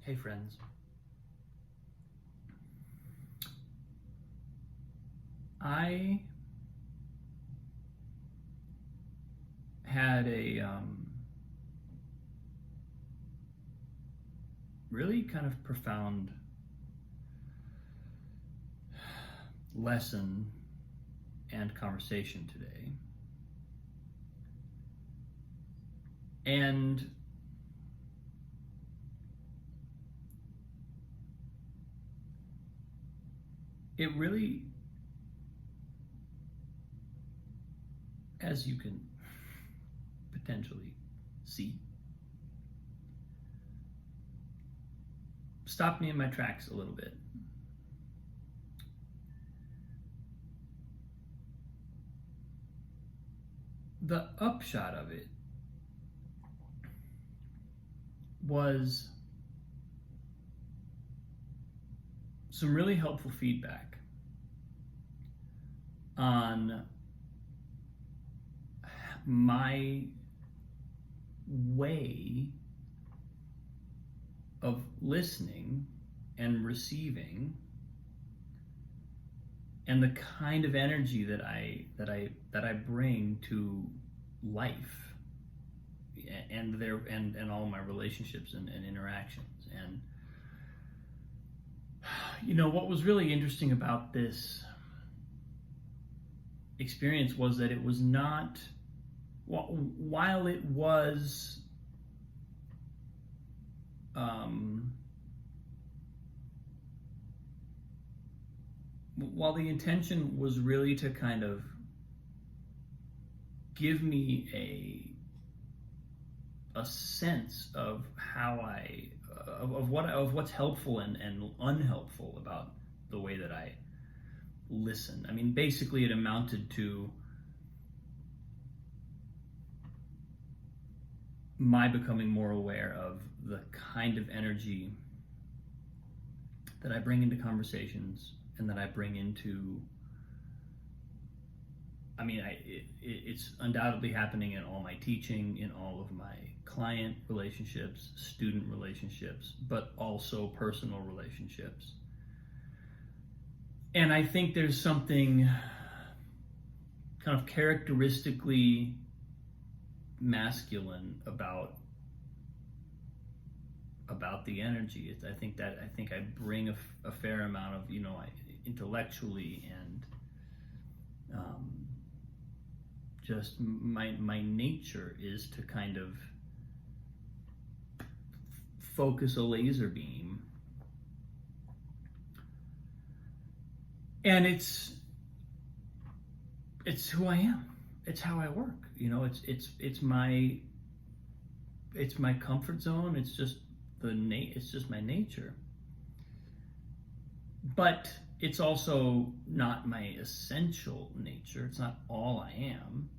Hey friends. I had a really kind of profound lesson and conversation today. And it really, as you can potentially see, stopped me in my tracks a little bit. The upshot of it was some really helpful feedback on my way of listening and receiving, and the kind of energy that I bring to life and all my relationships and interactions. And what was really interesting about this experience was that it was not, while it was while the intention was really to kind of give me a sense of how of what's helpful and unhelpful about the way that I listen. I mean, basically it amounted to my becoming more aware of the kind of energy that I bring into conversations and that I bring into, it's undoubtedly happening in all my teaching, in all of my client relationships, student relationships, but also personal relationships. And I think there's something kind of characteristically masculine about the energy. I think I bring a fair amount of, intellectually and just my nature is to kind of focus a laser beam, and it's who I am. It's how I work. It's my comfort zone. It's just my nature. But it's also not my essential nature. It's not all I am.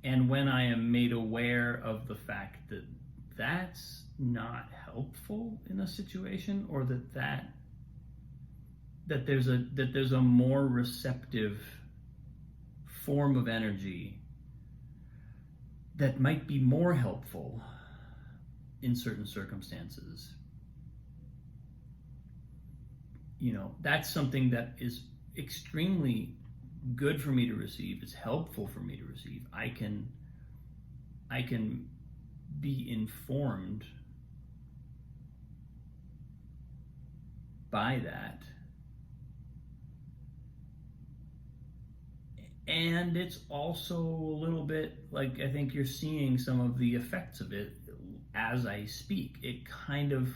And when I am made aware of the fact that that's not helpful in a situation, or that there's a more receptive form of energy that might be more helpful in certain circumstances, that's something that is extremely good for me to receive. It's helpful for me to receive. I can be informed by that. And it's also a little bit like, I think you're seeing some of the effects of it as I speak. It kind of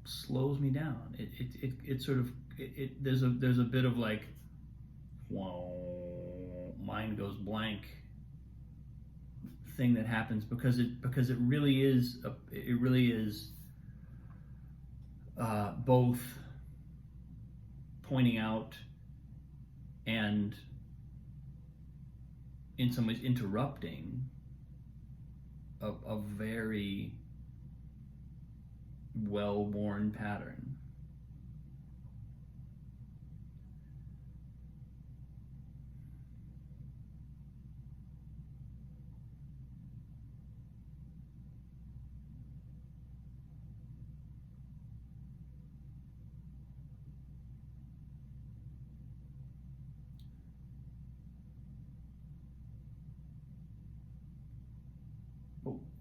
slows me down. It sort of there's a bit of like, whoa, mind goes blank thing that happens because it really is both pointing out and in some ways interrupting a very well-worn pattern.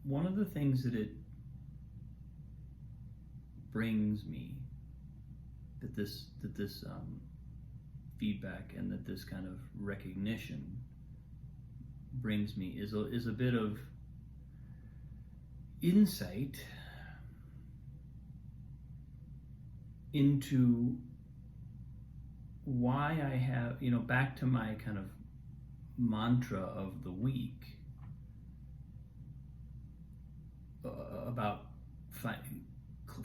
one of the things that it brings me, that this feedback and that this kind of recognition brings me is a bit of insight into why I have, back to my kind of mantra of the week about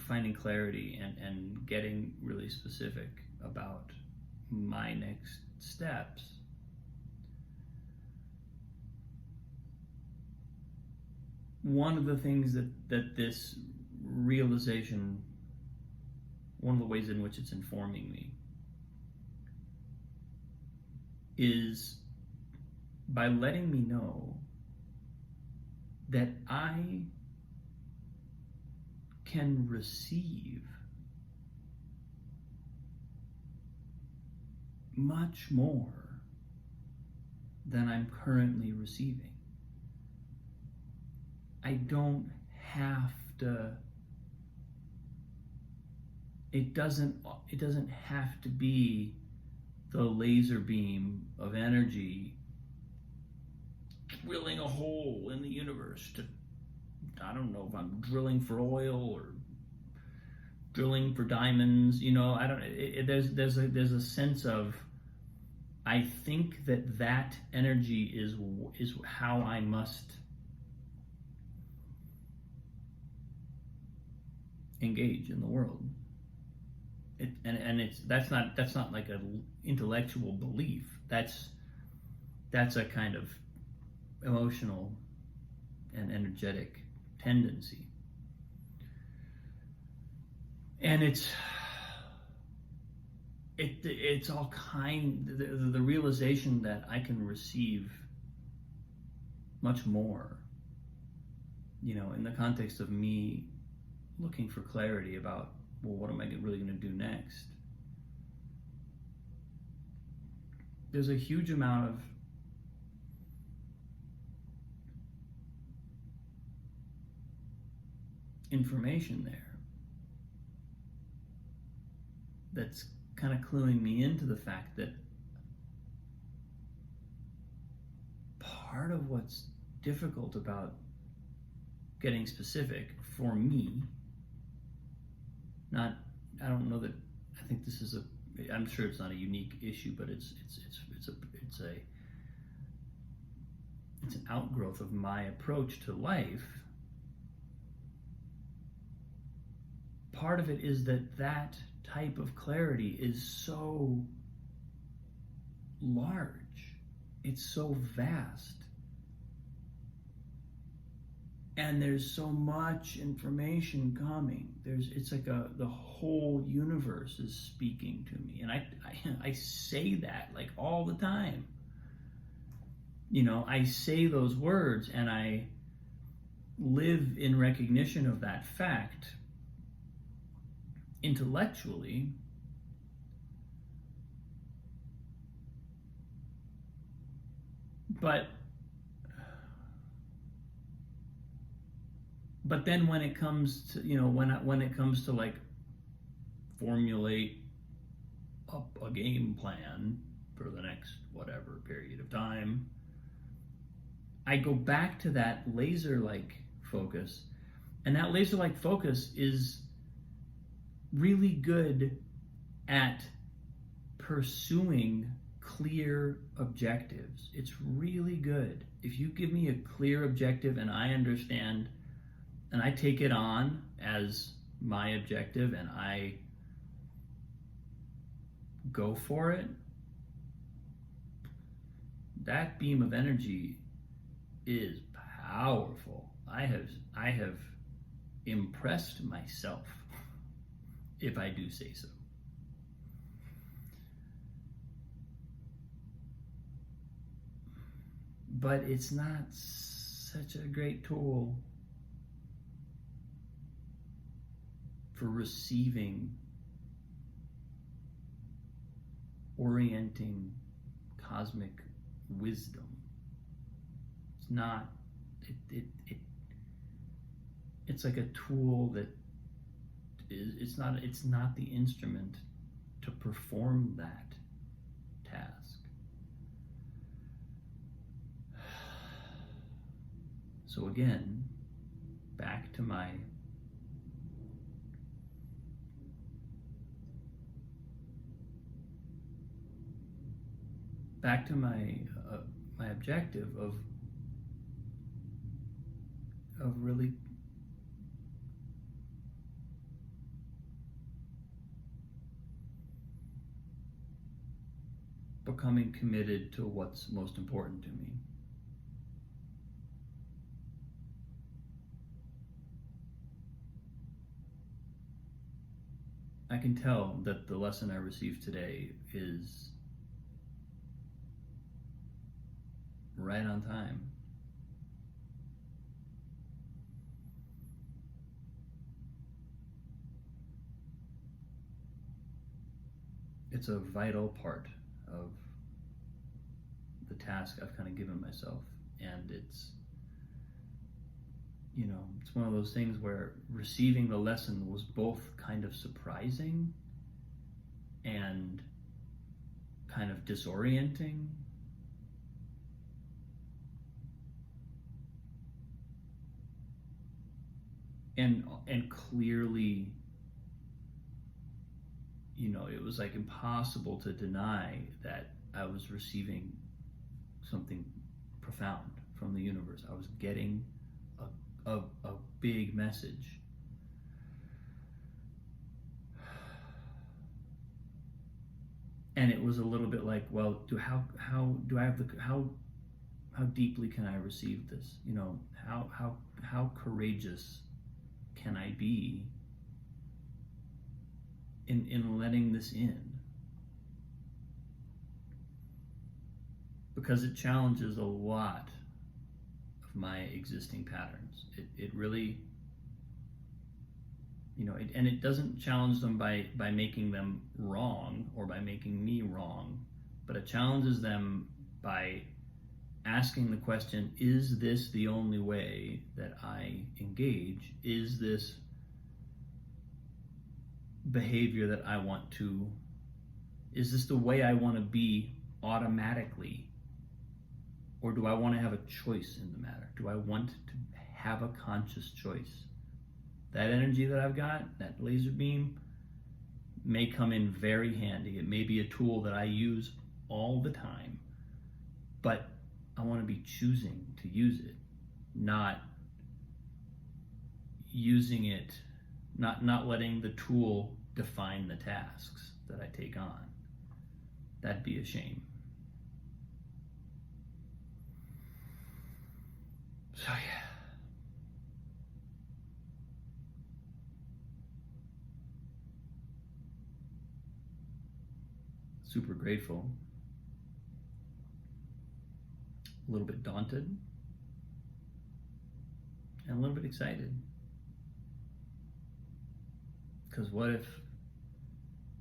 finding clarity and getting really specific about my next steps. One of the things that this realization, one of the ways in which it's informing me, is by letting me know that I can receive much more than I'm currently receiving. I don't have to, it doesn't have to be the laser beam of energy drilling a hole in the universe to, I don't know if I'm drilling for oil or drilling for diamonds, I don't, there's a sense of, I think that energy is how I must engage in the world. That's not like an intellectual belief. That's a kind of emotional and energetic tendency. And it's all the realization that I can receive much more, in the context of me looking for clarity about, well, what am I really going to do next? There's a huge amount of information there that's kind of cluing me into the fact that part of what's difficult about getting specific for me, I don't know that, I think this is I'm sure it's not a unique issue, but it's an outgrowth of my approach to life. Part of it is that type of clarity is so large, it's so vast, and there's so much information coming. It's like the whole universe is speaking to me, and I say that like all the time. I say those words and I live in recognition of that fact intellectually, but then when it comes to, when it comes to like formulate a game plan for the next whatever period of time, I go back to that laser-like focus, and that laser-like focus is really good at pursuing clear objectives. It's really good. If you give me a clear objective and I understand and I take it on as my objective and I go for it, that beam of energy is powerful. I have impressed myself, if I do say so. But it's not such a great tool for receiving, orienting cosmic wisdom. It's not, it's like a tool that it's not the instrument to perform that task. So again, back to my my objective of really becoming committed to what's most important to me. I can tell that the lesson I received today is right on time. It's a vital part of the task I've kind of given myself, and it's one of those things where receiving the lesson was both kind of surprising and kind of disorienting. And clearly, it was like impossible to deny that I was receiving something profound from the universe. I was getting a big message. And it was a little bit like, well, how deeply can I receive this? How courageous can I be in letting this in? Because it challenges a lot of my existing patterns. It really, and it doesn't challenge them by making them wrong or by making me wrong, but it challenges them by asking the question, is this the only way that I engage? Is this behavior that I want to, is this the way I want to be automatically? Or do I want to have a choice in the matter? Do I want to have a conscious choice? That energy that I've got, that LazarBeam, may come in very handy. It may be a tool that I use all the time, but I want to be choosing to use it, not using it, not letting the tool define the tasks that I take on. That'd be a shame. So yeah. Super grateful. A little bit daunted. And a little bit excited. Because what if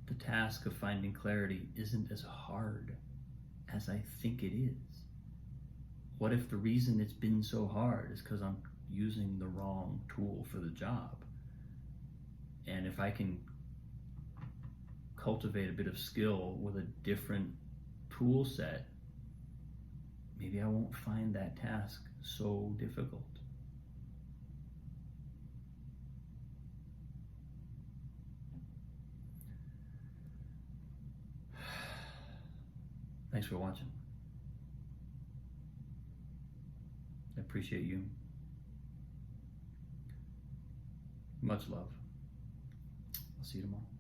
the task of finding clarity isn't as hard as I think it is? What if the reason it's been so hard is because I'm using the wrong tool for the job? And if I can cultivate a bit of skill with a different tool set, maybe I won't find that task so difficult. Thanks for watching. I appreciate you. Much love. I'll see you tomorrow.